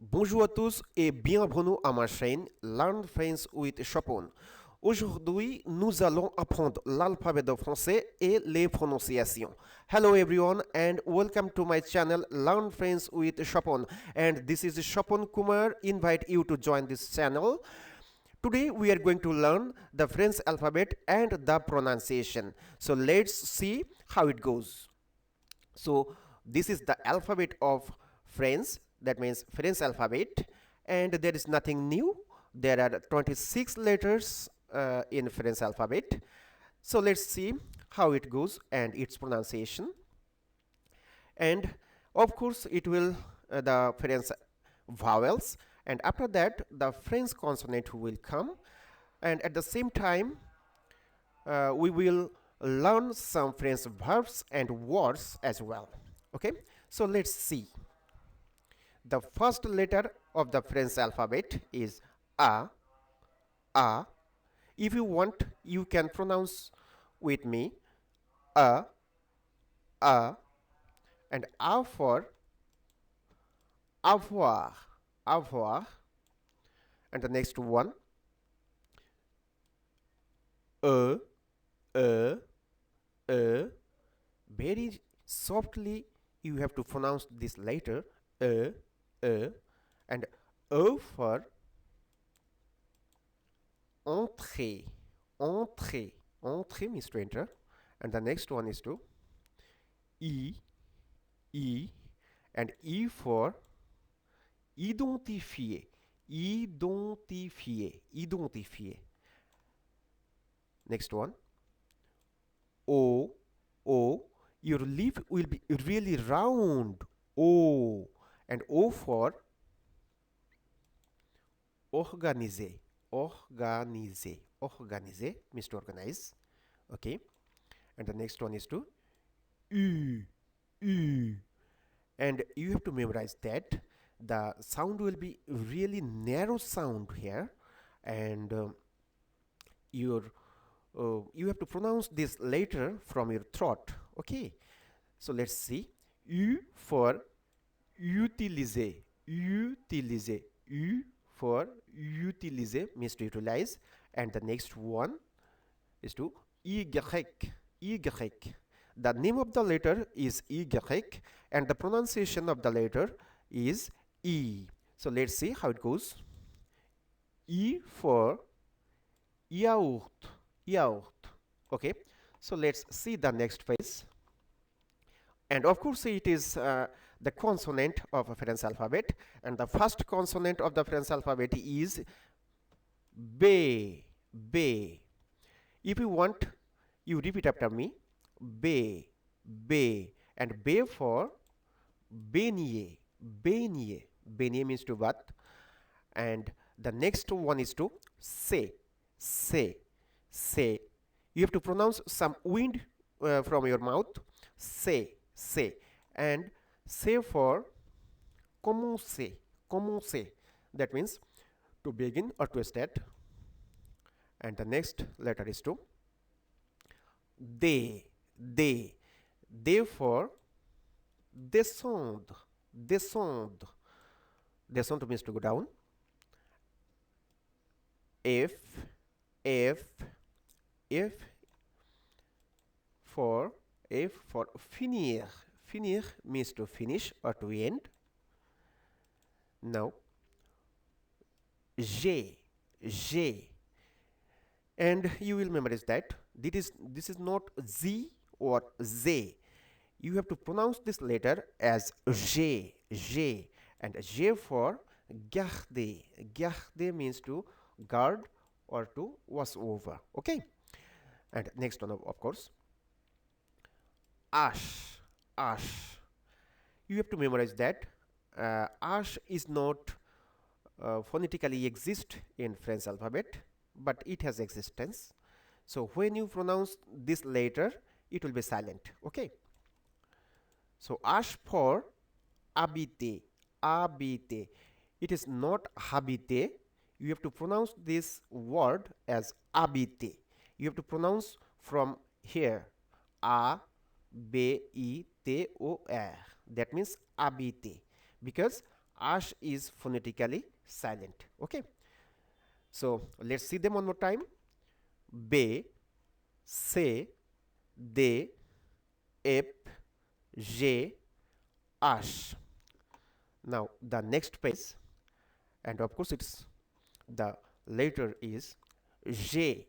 Bonjour à tous et bienvenue à ma chaîne Learn French with Swapan. Aujourd'hui, nous allons apprendre l'alphabet de français et les prononciations. Hello everyone and welcome to my channel Learn French with Swapan, and this is Swapan Kumar. Invite you to join this channel. Today we are going to learn the French alphabet and the pronunciation. So let's see how it goes. So this is the alphabet of French, that means French alphabet, and there is nothing new. There are 26 letters in French alphabet. So let's see how it goes and its pronunciation. And of course it will the French vowels, and after that the French consonant will come, and at the same time we will learn some French verbs and words as well. Okay, so let's see. The first letter of the French alphabet is A. A. If you want, you can pronounce with me A. A. And A for avoir. Avoir. And the next one E. E. E. Very softly you have to pronounce this letter E. E. And O for entrée. Entrée. Entrée means to enter. And the next one is to E. E. And E for identifier. Identifier. Identifier. Next one O. O. Your lip will be really round. O. And O for organiser. Organiser. Organiser means to organize. Okay. And the next one is to U. U. And you have to memorize that the sound will be really narrow sound here, and you have to pronounce this letter from your throat. Okay, so let's see. U for utiliser. Utiliser. U for utiliser means to utilize, and the next one is to y. Y. The name of the letter is y, and the pronunciation of the letter is E. So let's see how it goes. E for yaourt. Yaourt. Okay. So let's see the next phase. And of course it is the consonant of a French alphabet, and the first consonant of the French alphabet is B. B. If you want, you repeat after me. B. B. And B for beignet. Beignet. Beignet means to bath. And the next one is to say. Say. Say. You have to pronounce some wind from your mouth. Say. Say. And say for commencer. Commencer. That means to begin or to start. And the next letter is to they. They. They for descendre. Descendre. Descendre means to go down. F. F. F for F for finir. Finir means to finish or to end. Now G. G. And you will memorize that this is not Z or Z. You have to pronounce this letter as G. G. And G for garder. Garder means to guard or to wash over. Okay. And next one, of course, H. H. You have to memorize that H is not phonetically exist in French alphabet, but it has existence. So when you pronounce this letter, it will be silent. Okay. So H for habiter. Habiter. It is not habiter. You have to pronounce this word as habiter. You have to pronounce from here A B I T O R. That means habiter, because ash is phonetically silent. Okay, so let's see them one more time. B, C, D, F, G, ash. Now the next page, and of course it's the letter is J,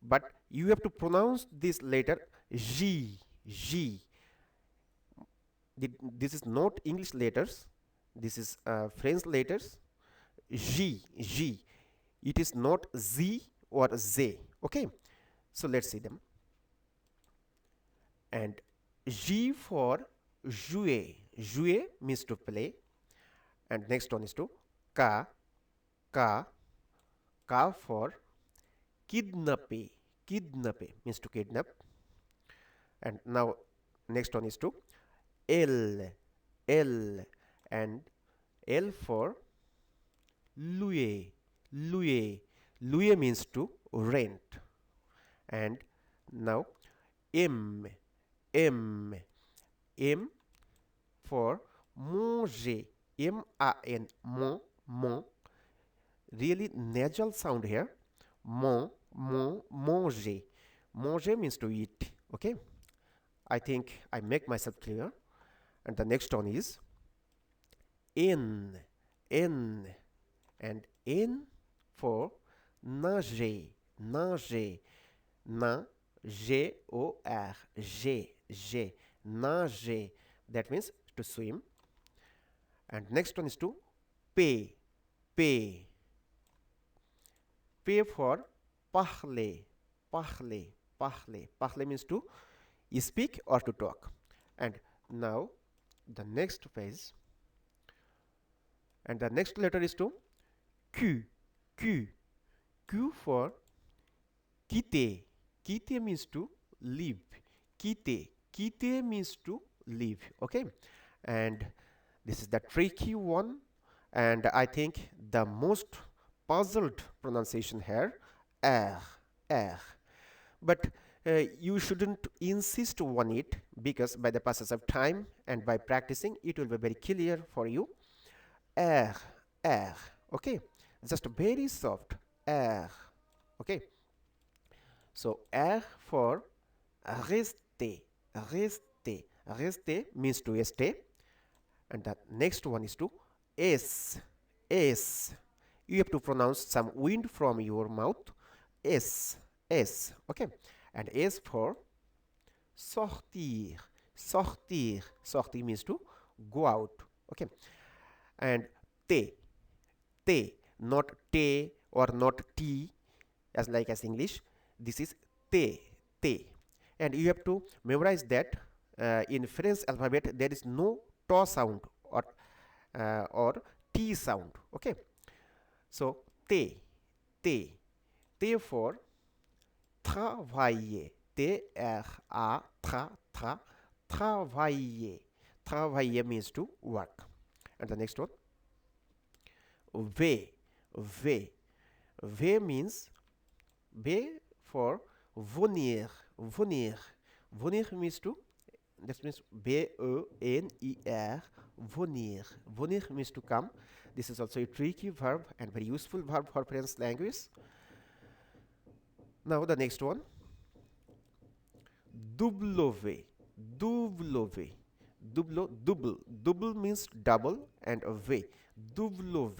but you have to pronounce this letter G, G. This is not English letters, this is French letters. G, G. It is not Z or Z. Okay, so let's see them. And G for jouer. Jouer means to play. And next one is to K, K, K for kidnappe. Kidnappe means to kidnap. And now next one is to L, L, and L for louer. Louer. Louer means to rent. And now M, M, M for manger. M-A-N, mon, mon. Really nasal sound here. Mon, mon, manger. Manger means to eat. Okay, I think I make myself clear. And the next one is N, N, and N for nager. Nager. Na, G-O-R, G, G, nager. That means to swim. And next one is to pay, pay. Pay for parler, parler, parler. Parler means to speak or to talk. And now the next page, and the next letter is to Q, Q, Q for quitter. Quitter means to leave. Quitter, quitter means to leave. Okay, and this is the tricky one, and I think the most puzzled pronunciation here, R, R. But you shouldn't insist on it, because by the passage of time and by practicing it will be very clear for you. R, R. Okay, just very soft R. Okay, so R for rester. Rester. Rester means to stay. And the next one is to S, S. You have to pronounce some wind from your mouth. S, S. Okay, and S for sortir. Sortir. Sortir means to go out. Okay, and T, T, not T or not T as like as English. This is T, T, and you have to memorize that in French alphabet there is no T sound or T sound. Okay, so T, T, T for travailler. T-R-A, travailler. Travailler means to work. And the next one, V, V. V means V for venir. Venir. Venir means to, that means V-E-N-I-R. Venir. Venir means to come. This is also a tricky verb and very useful verb for French language. Now the next one, W, W. Double. Double means double, and a V. W,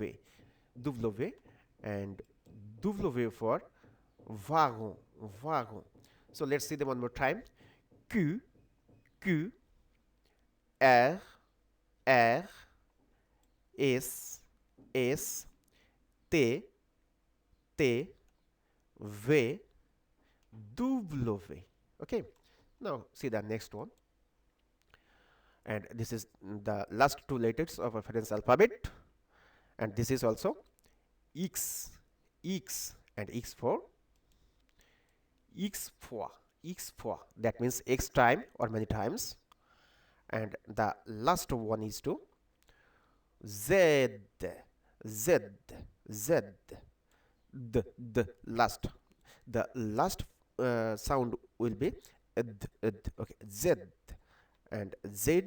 W, and W for wagon, wagon. So let's see them one more time. Q, Q, R, R, S, S, T, T, V, W. Okay, now see the next one, and this is the last two letters of a French alphabet, and this is also X, X, and X for X fois, that means X time or many times. And the last one is to Z, Z, Z, the last. The last sound will be okay, Z, and Z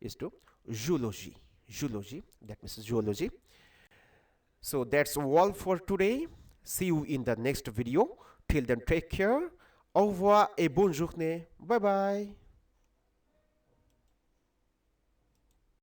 is to zoology, zoology, that means zoology. So that's all for today. See you in the next video. Till then, take care. Au revoir et bonne journée. Bye bye.